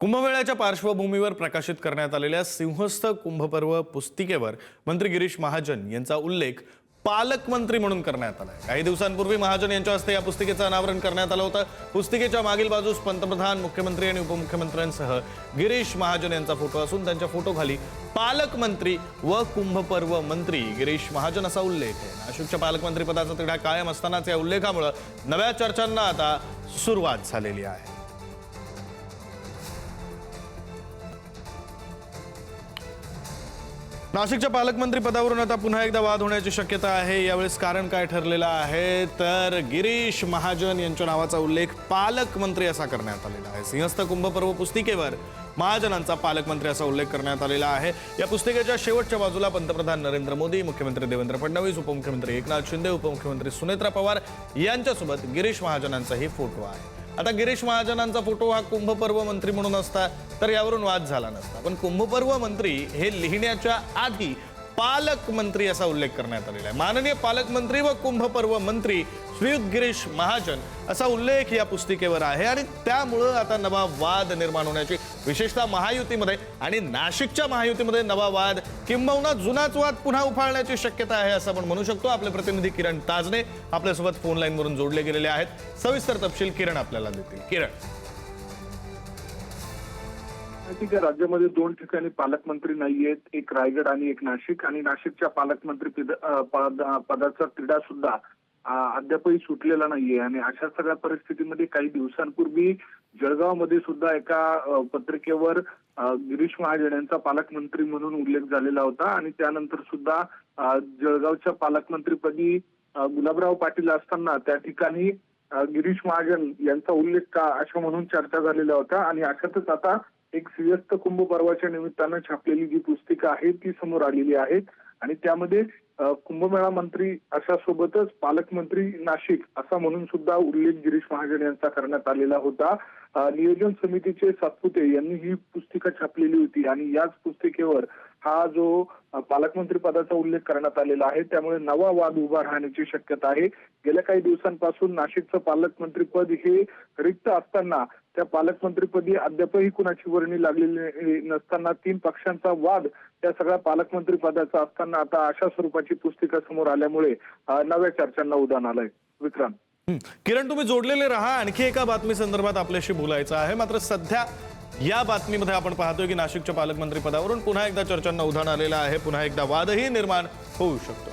कुंभमेळ्याच्या पार्श्वभूमीवर प्रकाशित करण्यात आलेल्या सिंहस्थ कुंभपर्व पुस्तिकेवर मंत्री गिरीश महाजन यांचा उल्लेख पालकमंत्री म्हणून करण्यात आला आहे। काही दिवसांपूर्वी महाजन यांच्या हस्ते या पुस्तिकेचं अनावरण करण्यात आलं होतं। पुस्तिकेच्या मागील बाजूस पंतप्रधान, मुख्यमंत्री आणि उपमुख्यमंत्र्यांसह गिरीश महाजन यांचा फोटो असून त्यांच्या फोटोखाली पालकमंत्री व कुंभपर्व मंत्री गिरीश महाजन असा उल्लेख आहे। नाशिकच्या पालकमंत्री पदाचा तिढा कायम असतानाच या उल्लेखामुळे नव्या चर्चांना आता सुरुवात झालेली आहे। नाशिकच्या पालकमंत्री पदावरून आता पुन्हा एकदा वाद होण्याची शक्यता आहे। यावेळेस कारण काय ठरलेलं आहे तर गिरीश महाजन यांच्या नावाचा उल्लेख पालकमंत्री असा करण्यात आलेला आहे। सिंहस्थ कुंभपर्व पुस्तिकेवर महाजनांचा पालकमंत्री असा उल्लेख करण्यात आलेला आहे। या पुस्तिकेच्या शेवटच्या बाजूला पंतप्रधान नरेंद्र मोदी, मुख्यमंत्री देवेंद्र फडणवीस, उपमुख्यमंत्री एकनाथ शिंदे, उपमुख्यमंत्री सुनेत्रा पवार यांच्यासोबत गिरीश महाजनांचाही फोटो आहे। आता गिरीश महाजनांचा फोटो हा कुंभपर्व मंत्री म्हणून असता तर यावरून वाद झाला नसता, पण कुंभपर्व मंत्री हे लिहिण्याच्या आधी पालकमंत्री असा उल्लेख करण्यात आलेला आहे। माननीय पालकमंत्री व कुंभपर्व मंत्री श्रीयुत गिरीश महाजन असा उल्लेख या पुस्तिकेवर आहे आणि त्यामुळे आता नवा वाद निर्माण होण्याची, विशेषतः महायुतीमध्ये आणि नाशिकच्या महायुतीमध्ये नवा वाद किंबहुना जुनाच वाद पुन्हा उफाळण्याची शक्यता आहे असं आपण म्हणू शकतो। आपले प्रतिनिधी किरण ताजने आपल्यासोबत फोन लाईनवरून जोडले गेलेले आहेत। सविस्तर तपशील किरण आपल्याला देतील। किरण, राज्यामध्ये दोन ठिकाणी पालकमंत्री नाहीयेत, एक रायगड आणि एक नाशिक, आणि नाशिकच्या पालकमंत्री पदाचा तिढा सुद्धा अद्यापही सुटलेला नाहीये। आणि अशा सगळ्या परिस्थितीमध्ये काही दिवसांपूर्वी जळगावमध्ये सुद्धा एका पत्रिकेवर गिरीश महाजन यांचा पालकमंत्री म्हणून उल्लेख झालेला होता आणि त्यानंतर सुद्धा जळगावच्या पालकमंत्रीपदी गुलाबराव पाटील असताना त्या ठिकाणी गिरीश महाजन यांचा उल्लेख का अशा म्हणून चर्चा झालेला होता। आणि अशातच आता एक सिंहस्थ कुंभ पर्वाच्या निमित्तानं छापलेली जी पुस्तिका आहे ती समोर आलेली आहे आणि त्यामध्ये कुंभमेळा मंत्री अशा सोबतच पालकमंत्री नाशिक असा म्हणून सुद्धा उल्लेख गिरीश महाजन यांचा करण्यात आलेला होता। नियोजन समितीचे सातपुते यांनी ही पुस्तिका छापलेली होती आणि याच पुस्तिकेवर हा जो पालकमंत्री पदाचा उल्लेख करण्यात आलेला आहे, त्यामुळे नवा वाद उभा राहण्याची शक्यता आहे। गेल्या काही दिवसांपासून नाशिकचं पालकमंत्री पद हे रिक्त असताना त्या पालकमंत्रीपदी अद्यापही कुणाची वर्णी लागलेली नसताना तीन पक्षांचा वाद त्या सगळ्या पालकमंत्री पदाचा असताना आता अशा स्वरूपाची पुस्तिका समोर आल्यामुळे नव्या चर्चांना उधाण आलंय। विक्रांत, किरण तुम्ही जोडलेले राहा। आणखी एका बातमी संदर्भात आपल्याशी बोलायचं आहे, मात्र सध्या या बातमीमध्ये आपण पाहतोय की नाशिकच्या पालकमंत्री पदावरून पुन्हा एकदा चर्चांना उधाण आलेलं आहे, पुन्हा एकदा वादही निर्माण होऊ शकतो।